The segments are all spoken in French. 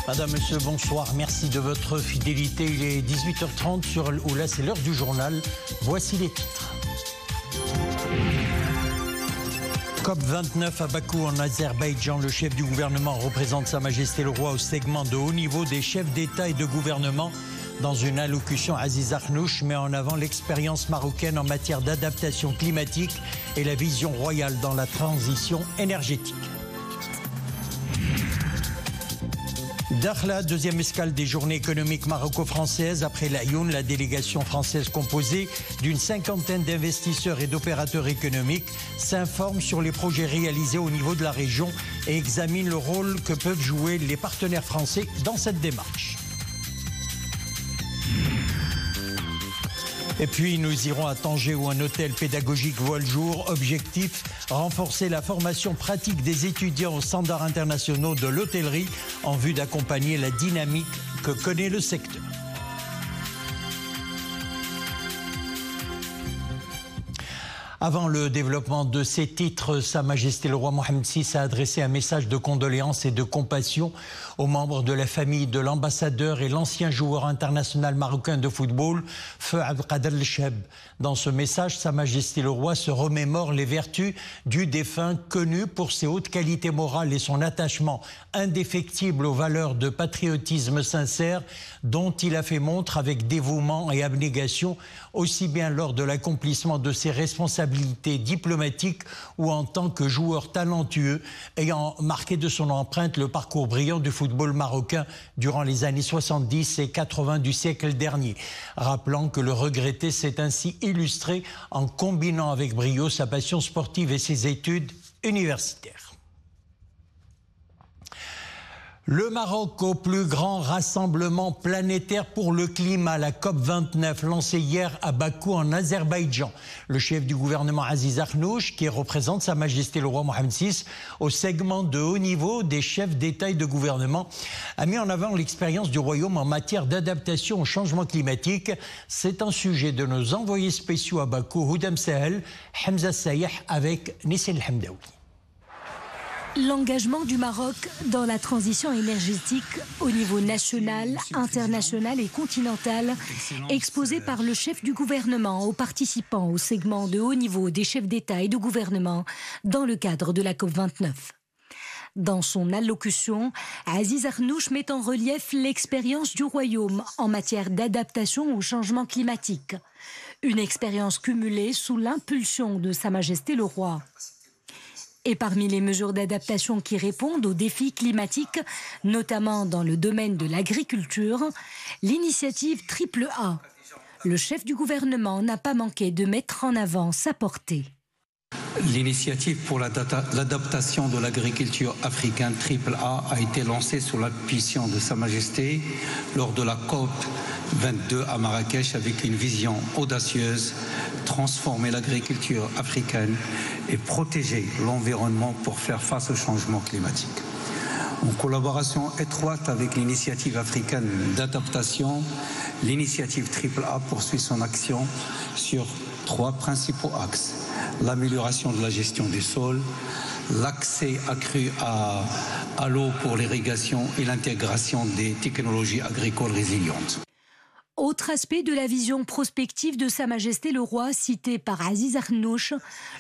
Madame, Monsieur, bonsoir. Merci de votre fidélité. Il est 18h30 sur Oula, c'est l'heure du journal. Voici les titres. COP29 à Bakou en Azerbaïdjan. Le chef du gouvernement représente Sa Majesté le Roi au segment de haut niveau des chefs d'État et de gouvernement. Dans une allocution, Aziz Akhnouch met en avant l'expérience marocaine en matière d'adaptation climatique et la vision royale dans la transition énergétique. Dakhla, deuxième escale des journées économiques maroco-françaises. Après l'Aïoun, la délégation française composée d'une cinquantaine d'investisseurs et d'opérateurs économiques s'informe sur les projets réalisés au niveau de la région et examine le rôle que peuvent jouer les partenaires français dans cette démarche. Et puis nous irons à Tanger où un hôtel pédagogique voit le jour. Objectif, renforcer la formation pratique des étudiants aux standards internationaux de l'hôtellerie en vue d'accompagner la dynamique que connaît le secteur. Avant le développement de ces titres, Sa Majesté le Roi Mohammed VI a adressé un message de condoléances et de compassion aux membres de la famille de l'ambassadeur et l'ancien joueur international marocain de football, Feu Abdelkader El-Cheb. Dans ce message, Sa Majesté le Roi se remémore les vertus du défunt, connu pour ses hautes qualités morales et son attachement indéfectible aux valeurs de patriotisme sincère dont il a fait montre avec dévouement et abnégation, aussi bien lors de l'accomplissement de ses responsabilités diplomatiques ou en tant que joueur talentueux ayant marqué de son empreinte le parcours brillant du football marocain durant les années 70 et 80 du siècle dernier. Rappelant que le regretté s'est ainsi illustré en combinant avec brio sa passion sportive et ses études universitaires. Le Maroc au plus grand rassemblement planétaire pour le climat, la COP29, lancée hier à Bakou en Azerbaïdjan. Le chef du gouvernement Aziz Akhnouch, qui représente Sa Majesté le Roi Mohammed VI au segment de haut niveau des chefs d'État et de gouvernement, a mis en avant l'expérience du royaume en matière d'adaptation au changement climatique. C'est un sujet de nos envoyés spéciaux à Bakou, Houdam Sahel, Hamza Sayeh avec Nissel Hamdaoui. L'engagement du Maroc dans la transition énergétique au niveau national, international et continental, exposé par le chef du gouvernement aux participants au segment de haut niveau des chefs d'État et de gouvernement dans le cadre de la COP29. Dans son allocution, Aziz Akhnouch met en relief l'expérience du royaume en matière d'adaptation au changement climatique. Une expérience cumulée sous l'impulsion de Sa Majesté le Roi. Et parmi les mesures d'adaptation qui répondent aux défis climatiques, notamment dans le domaine de l'agriculture, l'initiative AAA. Le chef du gouvernement n'a pas manqué de mettre en avant sa portée. L'initiative pour l'adaptation de l'agriculture africaine AAA a été lancée sous l'impulsion de Sa Majesté lors de la COP22 à Marrakech avec une vision audacieuse, transformer l'agriculture africaine et protéger l'environnement pour faire face au changement climatique. En collaboration étroite avec l'initiative africaine d'adaptation, l'initiative AAA poursuit son action sur 3 principaux axes. L'amélioration de la gestion des sols, l'accès accru à l'eau pour l'irrigation et l'intégration des technologies agricoles résilientes. Autre aspect de la vision prospective de Sa Majesté le Roi, cité par Aziz Akhnouch,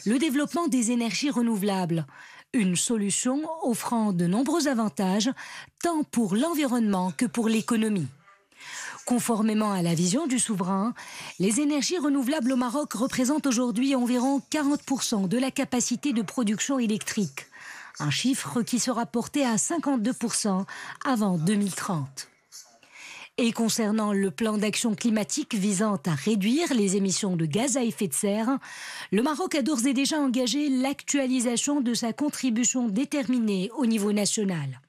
le développement des énergies renouvelables. Une solution offrant de nombreux avantages, tant pour l'environnement que pour l'économie. Conformément à la vision du souverain, les énergies renouvelables au Maroc représentent aujourd'hui environ 40% de la capacité de production électrique. Un chiffre qui sera porté à 52% avant 2030. Et concernant le plan d'action climatique visant à réduire les émissions de gaz à effet de serre, le Maroc a d'ores et déjà engagé l'actualisation de sa contribution déterminée au niveau national.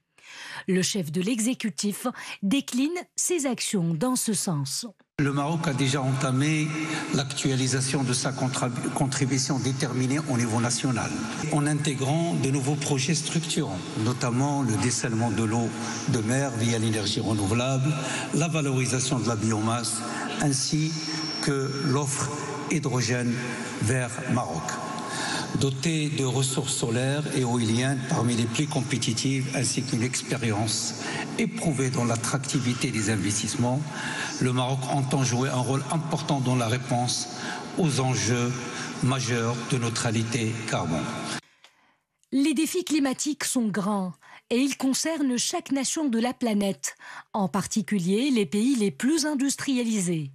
Le chef de l'exécutif décline ses actions dans ce sens. Le Maroc a déjà entamé l'actualisation de sa contribution déterminée au niveau national, en intégrant de nouveaux projets structurants, notamment le dessalement de l'eau de mer via l'énergie renouvelable, la valorisation de la biomasse, ainsi que l'offre hydrogène vers Maroc. dotée de ressources solaires et éoliennes parmi les plus compétitives, ainsi qu'une expérience éprouvée dans l'attractivité des investissements, le Maroc entend jouer un rôle important dans la réponse aux enjeux majeurs de neutralité carbone. Les défis climatiques sont grands et ils concernent chaque nation de la planète, en particulier les pays les plus industrialisés.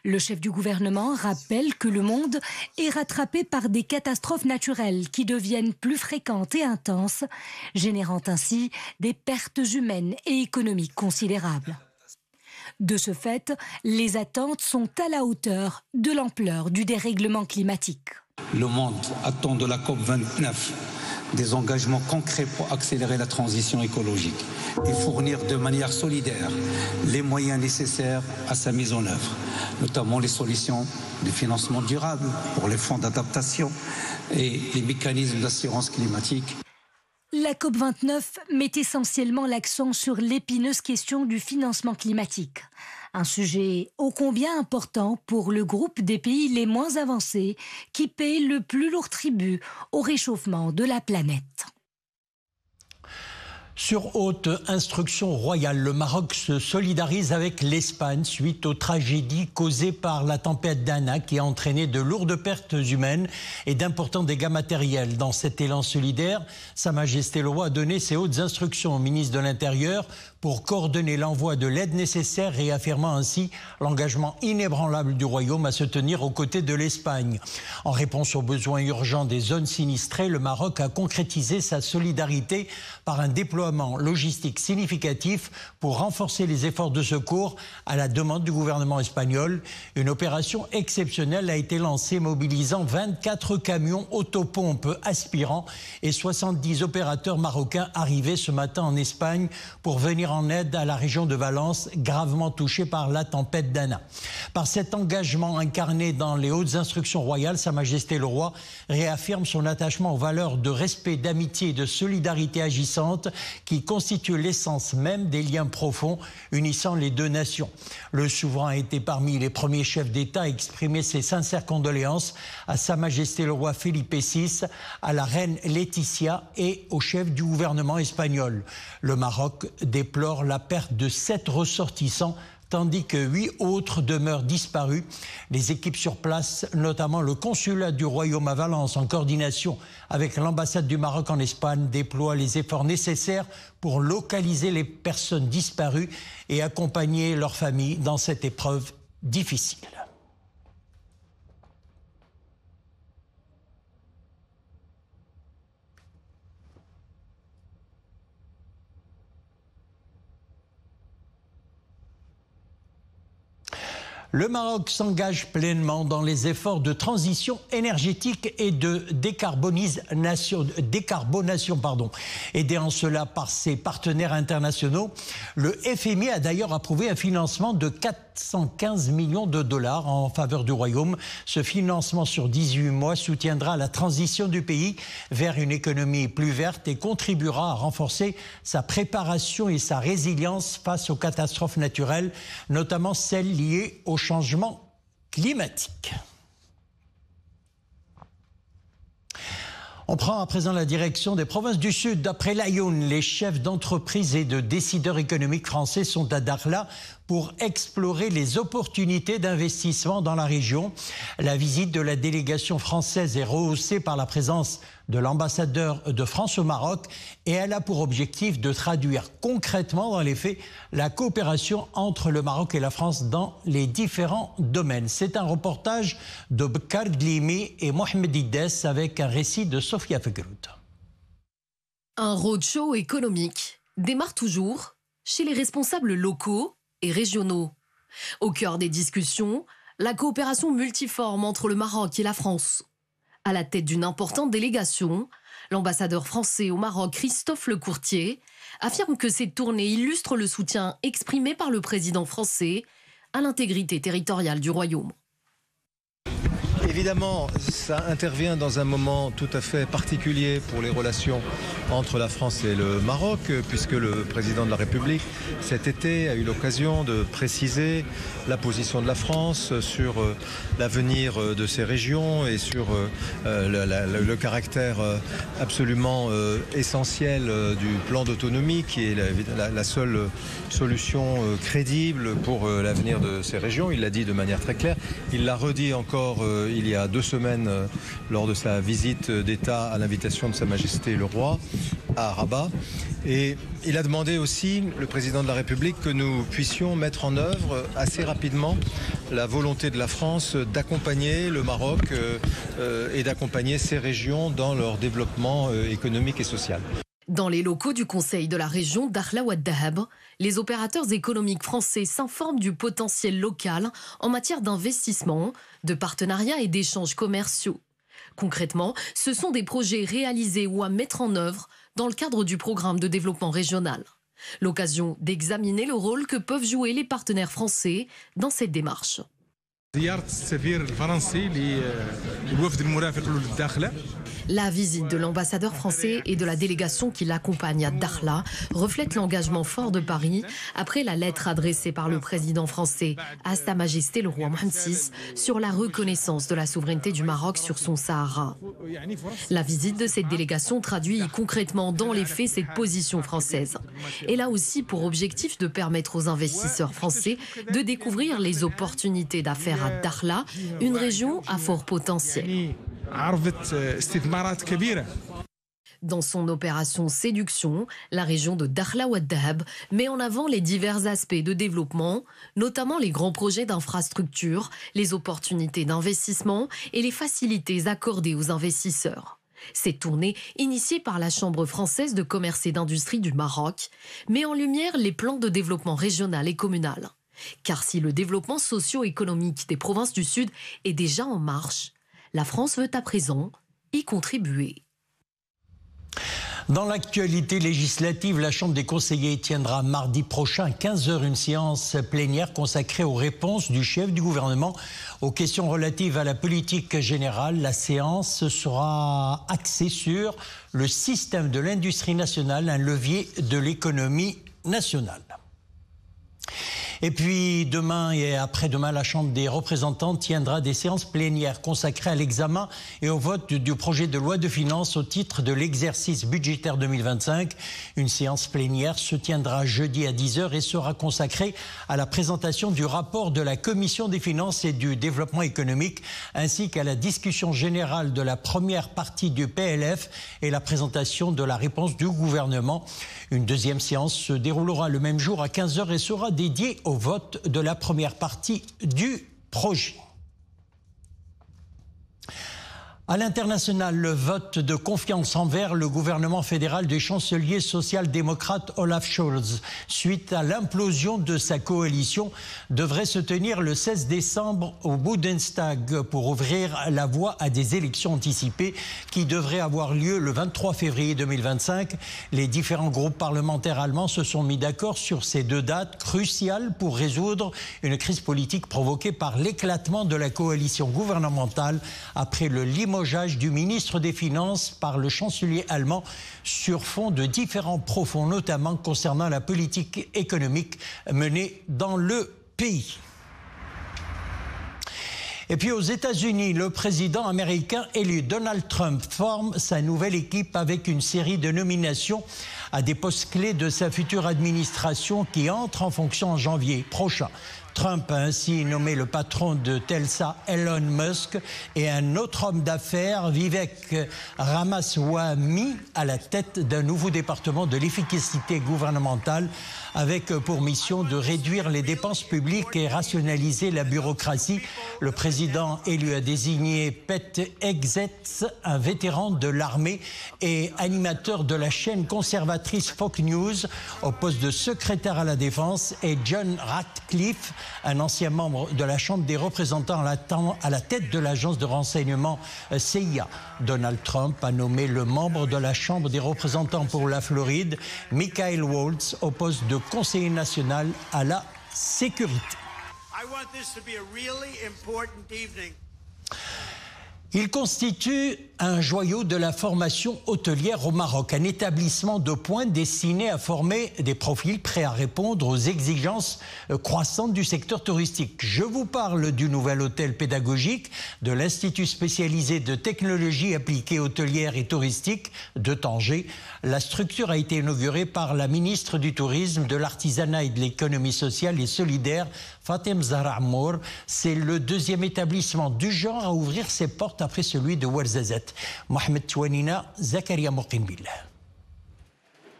Le chef du gouvernement rappelle que le monde est rattrapé par des catastrophes naturelles qui deviennent plus fréquentes et intenses, générant ainsi des pertes humaines et économiques considérables. De ce fait, les attentes sont à la hauteur de l'ampleur du dérèglement climatique. Le monde attend de la COP29 des engagements concrets pour accélérer la transition écologique et fournir de manière solidaire les moyens nécessaires à sa mise en œuvre, notamment les solutions de financement durable pour les fonds d'adaptation et les mécanismes d'assurance climatique. La COP29 met essentiellement l'accent sur l'épineuse question du financement climatique, un sujet ô combien important pour le groupe des pays les moins avancés qui paient le plus lourd tribut au réchauffement de la planète. Sur haute instruction royale, le Maroc se solidarise avec l'Espagne suite aux tragédies causées par la tempête Dana qui a entraîné de lourdes pertes humaines et d'importants dégâts matériels. Dans cet élan solidaire, Sa Majesté le Roi a donné ses hautes instructions au ministre de l'Intérieur pour coordonner l'envoi de l'aide nécessaire, réaffirmant ainsi l'engagement inébranlable du Royaume à se tenir aux côtés de l'Espagne. En réponse aux besoins urgents des zones sinistrées, le Maroc a concrétisé sa solidarité par un déploiement logistique significatif pour renforcer les efforts de secours à la demande du gouvernement espagnol. Une opération exceptionnelle a été lancée, mobilisant 24 camions autopompes aspirants et 70 opérateurs marocains arrivés ce matin en Espagne pour venir en aide à la région de Valence, gravement touchée par la tempête Dana. Par cet engagement incarné dans les hautes instructions royales, Sa Majesté le Roi réaffirme son attachement aux valeurs de respect, d'amitié et de solidarité agissante qui constituent l'essence même des liens profonds unissant les deux nations. Le souverain a été parmi les premiers chefs d'État à exprimer ses sincères condoléances à Sa Majesté le Roi Felipe VI, à la reine Laetitia et au chef du gouvernement espagnol. Le Maroc déplore la perte de 7 ressortissants, tandis que 8 autres demeurent disparus. Les équipes sur place, notamment le consulat du Royaume à Valence, en coordination avec l'ambassade du Maroc en Espagne, déploient les efforts nécessaires pour localiser les personnes disparues et accompagner leurs familles dans cette épreuve difficile. Le Maroc s'engage pleinement dans les efforts de transition énergétique et de décarbonation. Aidé en cela par ses partenaires internationaux, le FMI a d'ailleurs approuvé un financement de 415 millions de dollars en faveur du Royaume. Ce financement sur 18 mois soutiendra la transition du pays vers une économie plus verte et contribuera à renforcer sa préparation et sa résilience face aux catastrophes naturelles, notamment celles liées au changement climatique. On prend à présent la direction des provinces du Sud. D'après l'Aïoun, les chefs d'entreprise et de décideurs économiques français sont à Dakhla pour explorer les opportunités d'investissement dans la région. La visite de la délégation française est rehaussée par la présence de l'ambassadeur de France au Maroc et elle a pour objectif de traduire concrètement dans les faits la coopération entre le Maroc et la France dans les différents domaines. C'est un reportage de Bekar Glimi et Mohamed Iddes avec un récit de Sofia Fegrout. Un roadshow économique démarre toujours chez les responsables locaux et régionaux. Au cœur des discussions, la coopération multiforme entre le Maroc et la France. À la tête d'une importante délégation, l'ambassadeur français au Maroc, Christophe Lecourtier, affirme que cette tournée illustre le soutien exprimé par le président français à l'intégrité territoriale du Royaume. Évidemment, ça intervient dans un moment tout à fait particulier pour les relations entre la France et le Maroc, puisque le président de la République, cet été, a eu l'occasion de préciser la position de la France sur l'avenir de ces régions et sur le caractère absolument essentiel du plan d'autonomie, qui est la seule solution crédible pour l'avenir de ces régions. Il l'a dit de manière très claire. Il l'a redit encore il y a 2 semaines lors de sa visite d'État à l'invitation de Sa Majesté le Roi à Rabat. Et il a demandé aussi, le président de la République, que nous puissions mettre en œuvre assez rapidement la volonté de la France d'accompagner le Maroc et d'accompagner ces régions dans leur développement économique et social. Dans les locaux du Conseil de la région Dakhla Ouad Dahab, les opérateurs économiques français s'informent du potentiel local en matière d'investissement, de partenariats et d'échanges commerciaux. Concrètement, ce sont des projets réalisés ou à mettre en œuvre dans le cadre du programme de développement régional. L'occasion d'examiner le rôle que peuvent jouer les partenaires français dans cette démarche. La visite de l'ambassadeur français et de la délégation qui l'accompagne à Dakhla reflète l'engagement fort de Paris après la lettre adressée par le président français à Sa Majesté le Roi Mohammed VI sur la reconnaissance de la souveraineté du Maroc sur son Sahara. La visite de cette délégation traduit concrètement dans les faits cette position française. Elle a aussi pour objectif de permettre aux investisseurs français de découvrir les opportunités d'affaires à Dakhla, une région à fort potentiel. Dans son opération Séduction, la région de Dakhla Ouad Dahab met en avant les divers aspects de développement, notamment les grands projets d'infrastructure, les opportunités d'investissement et les facilités accordées aux investisseurs. Cette tournée, initiée par la Chambre française de commerce et d'industrie du Maroc, met en lumière les plans de développement régional et communal. Car si le développement socio-économique des provinces du Sud est déjà en marche, la France veut à présent y contribuer. Dans l'actualité législative, la Chambre des conseillers tiendra mardi prochain à 15h une séance plénière consacrée aux réponses du chef du gouvernement aux questions relatives à la politique générale. La séance sera axée sur le système de l'industrie nationale, un levier de l'économie nationale. Et puis demain et après-demain, la Chambre des représentants tiendra des séances plénières consacrées à l'examen et au vote du projet de loi de finances au titre de l'exercice budgétaire 2025. Une séance plénière se tiendra jeudi à 10h et sera consacrée à la présentation du rapport de la Commission des finances et du développement économique, ainsi qu'à la discussion générale de la première partie du PLF et la présentation de la réponse du gouvernement. Une deuxième séance se déroulera le même jour à 15h et sera dédiée au vote de la première partie du projet. À l'international, le vote de confiance envers le gouvernement fédéral du chancelier social-démocrate Olaf Scholz, suite à l'implosion de sa coalition, devrait se tenir le 16 décembre au Bundestag pour ouvrir la voie à des élections anticipées qui devraient avoir lieu le 23 février 2025. Les différents groupes parlementaires allemands se sont mis d'accord sur ces 2 dates cruciales pour résoudre une crise politique provoquée par l'éclatement de la coalition gouvernementale après le limogeage du ministre des Finances par le chancelier allemand sur fond de différends profonds, notamment concernant la politique économique menée dans le pays. Et puis aux États-Unis, le président américain élu Donald Trump forme sa nouvelle équipe avec une série de nominations à des postes clés de sa future administration qui entre en fonction en janvier prochain. Trump a ainsi nommé le patron de Tesla, Elon Musk, et un autre homme d'affaires, Vivek Ramaswamy, à la tête d'un nouveau département de l'efficacité gouvernementale avec pour mission de réduire les dépenses publiques et rationaliser la bureaucratie. Le président élu a désigné Pete Hegseth, un vétéran de l'armée et animateur de la chaîne conservatrice Fox News, au poste de secrétaire à la Défense, et John Ratcliffe, un ancien membre de la Chambre des représentants à la tête de l'agence de renseignement CIA. Donald Trump a nommé le membre de la Chambre des représentants pour la Floride, Michael Waltz, au poste de conseiller national à la sécurité. Il constitue un joyau de la formation hôtelière au Maroc, un établissement de pointe destiné à former des profils prêts à répondre aux exigences croissantes du secteur touristique. Je vous parle du nouvel hôtel pédagogique de l'Institut spécialisé de technologie appliquée hôtelière et touristique de Tanger. La structure a été inaugurée par la ministre du Tourisme, de l'Artisanat et de l'Économie sociale et solidaire, Fatem Zahra Ammour. C'est le deuxième établissement du genre à ouvrir ses portes après celui de Ouarzazate. Mohamed Touanina, Zakaria Moqinbillah.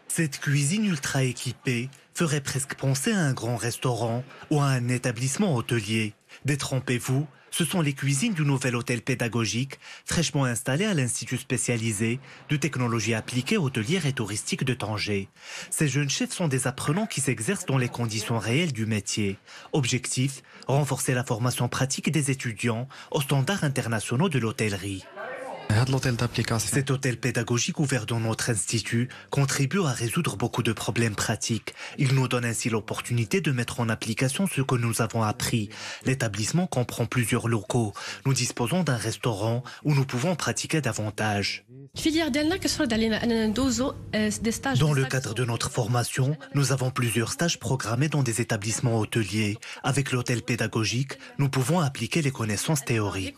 Cette cuisine ultra équipée ferait presque penser à un grand restaurant ou à un établissement hôtelier. Détrompez-vous, ce sont les cuisines du nouvel hôtel pédagogique fraîchement installé à l'Institut spécialisé de technologie appliquée hôtelière et touristique de Tanger. Ces jeunes chefs sont des apprenants qui s'exercent dans les conditions réelles du métier. Objectif, renforcer la formation pratique des étudiants aux standards internationaux de l'hôtellerie. Cet hôtel pédagogique ouvert dans notre institut contribue à résoudre beaucoup de problèmes pratiques. Il nous donne ainsi l'opportunité de mettre en application ce que nous avons appris. L'établissement comprend plusieurs locaux. Nous disposons d'un restaurant où nous pouvons pratiquer davantage. Dans le cadre de notre formation, nous avons plusieurs stages programmés dans des établissements hôteliers. Avec l'hôtel pédagogique, nous pouvons appliquer les connaissances théoriques.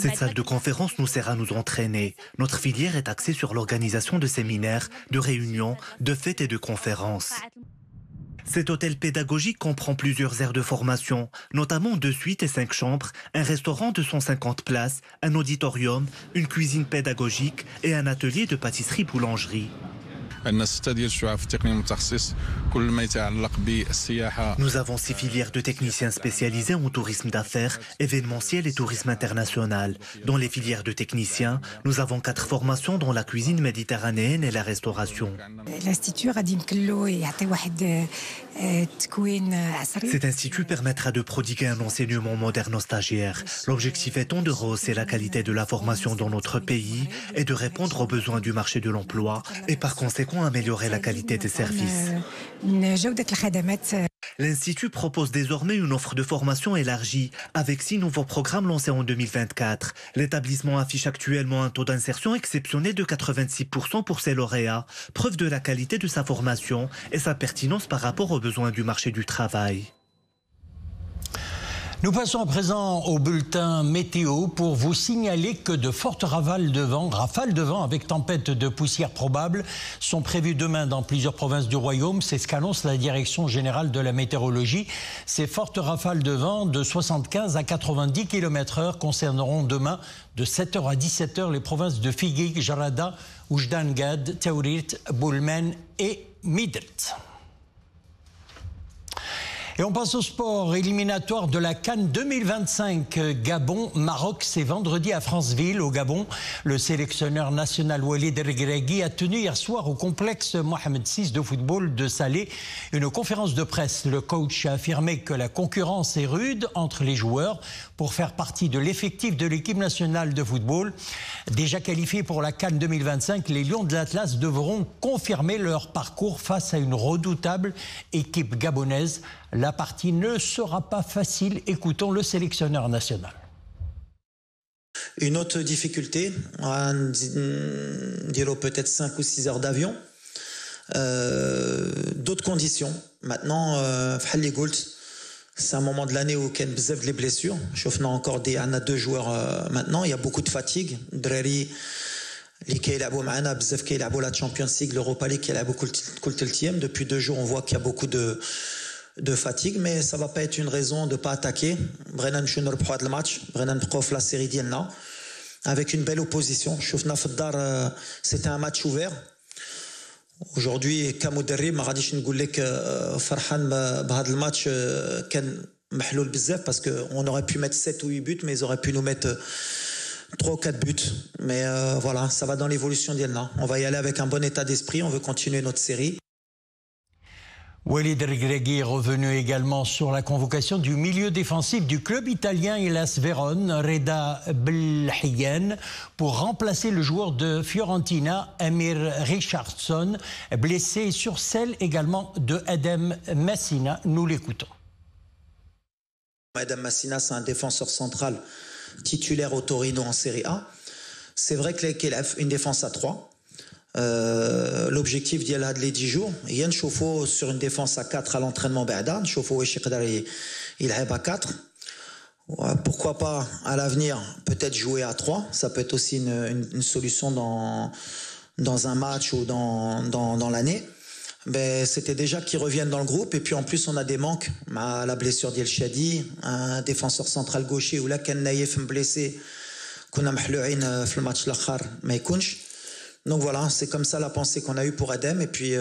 Cette salle de conférence nous sert à nous entraîner. Notre filière est axée sur l'organisation de séminaires, de réunions, de fêtes et de conférences. Cet hôtel pédagogique comprend plusieurs aires de formation, notamment 2 suites et 5 chambres, un restaurant de 150 places, un auditorium, une cuisine pédagogique et un atelier de pâtisserie-boulangerie. Nous avons 6 filières de techniciens spécialisés en tourisme d'affaires, événementiel et tourisme international. Dans les filières de techniciens, nous avons 4 formations dans la cuisine méditerranéenne et la restauration. Cet institut permettra de prodiguer un enseignement moderne aux stagiaires. L'objectif étant de rehausser la qualité de la formation dans notre pays et de répondre aux besoins du marché de l'emploi et par conséquent améliorer la qualité des services. L'Institut propose désormais une offre de formation élargie avec 6 nouveaux programmes lancés en 2024. L'établissement affiche actuellement un taux d'insertion exceptionnel de 86% pour ses lauréats, preuve de la qualité de sa formation et sa pertinence par rapport aux besoins du marché du travail. Nous passons à présent au bulletin météo pour vous signaler que de fortes rafales de vent avec tempête de poussière probable sont prévues demain dans plusieurs provinces du royaume. C'est ce qu'annonce la Direction générale de la météorologie. Ces fortes rafales de vent de 75 à 90 km/h concerneront demain de 7h à 17h les provinces de Figuig, Jarada, Oujdan Gad, Taourit, Boulmen et Midelt. Et on passe au sport éliminatoire de la CAN 2025 Gabon-Maroc. C'est vendredi à Franceville, au Gabon. Le sélectionneur national Walid Regragui a tenu hier soir au complexe Mohamed VI de football de Salé une conférence de presse. Le coach a affirmé que la concurrence est rude entre les joueurs pour faire partie de l'effectif de l'équipe nationale de football. Déjà qualifiés pour la CAN 2025, les Lions de l'Atlas devront confirmer leur parcours face à une redoutable équipe gabonaise. La partie ne sera pas facile. Écoutons le sélectionneur national. Une autre difficulté, peut-être 5 ou 6 heures d'avion. D'autres conditions. Maintenant, c'est un moment de l'année où il y a beaucoup de blessures. On a encore 2 joueurs maintenant. Il y a beaucoup de fatigue. Drari, les qui jouent معنا بزاف كيلعبوا la Champions League, l'Europa League كيلعبوا كل تلتيام. Depuis 2 jours, on voit qu'il y a beaucoup de fatigue, mais ça ne va pas être une raison de ne pas attaquer. Brennan Chounour pour le match, Brennan Prof la série d'Yenna, avec une belle opposition. C'était un match ouvert. Aujourd'hui, كمدرب ما غاديش نقول لك فرحان بهذا الماتش كان محلول بزاف parce qu'on aurait pu mettre 7 ou 8 buts, mais ils auraient pu nous mettre 3 ou 4 buts. Mais voilà, ça va dans l'évolution d'Yenna. On va y aller avec un bon état d'esprit, on veut continuer notre série. Walid Regragui est revenu également sur la convocation du milieu défensif du club italien Hellas Vérone, Reda Belhiyen, pour remplacer le joueur de Fiorentina, Emir Richardson, blessé sur celle également de Adem Messina. Nous l'écoutons. Adem Messina, c'est un défenseur central titulaire au Torino en Serie A. C'est vrai qu'il a une défense à 3. L'objectif d'y aller les 10 jours, il y a une chauffe sur une défense à 4 à l'entraînement Ba'da, chauffe il a à 4. Pourquoi pas à l'avenir peut-être jouer à 3, ça peut être aussi une solution dans un match ou dans l'année. Ben, c'était déjà qu'ils reviennent dans le groupe et puis en plus on a des manques, la blessure d'El Shadi, un défenseur central gaucher ou là Ken Naïef blessé qu'on a mahlouin dans le match l'akhar ma ykunch. Donc voilà, c'est comme ça la pensée qu'on a eue pour Adem. Et puis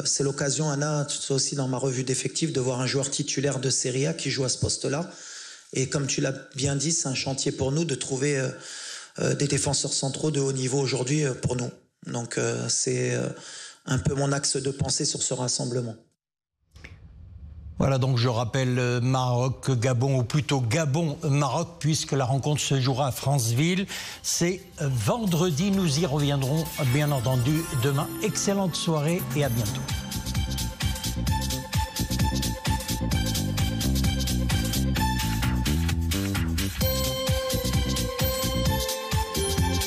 c'est l'occasion, Anna, aussi dans ma revue d'effectifs, de voir un joueur titulaire de Serie A qui joue à ce poste-là. Et comme tu l'as bien dit, c'est un chantier pour nous de trouver des défenseurs centraux de haut niveau aujourd'hui pour nous. Donc c'est un peu mon axe de pensée sur ce rassemblement. Voilà, donc je rappelle Maroc-Gabon, ou plutôt Gabon-Maroc, puisque la rencontre se jouera à Franceville. C'est vendredi, nous y reviendrons bien entendu demain. Excellente soirée et à bientôt.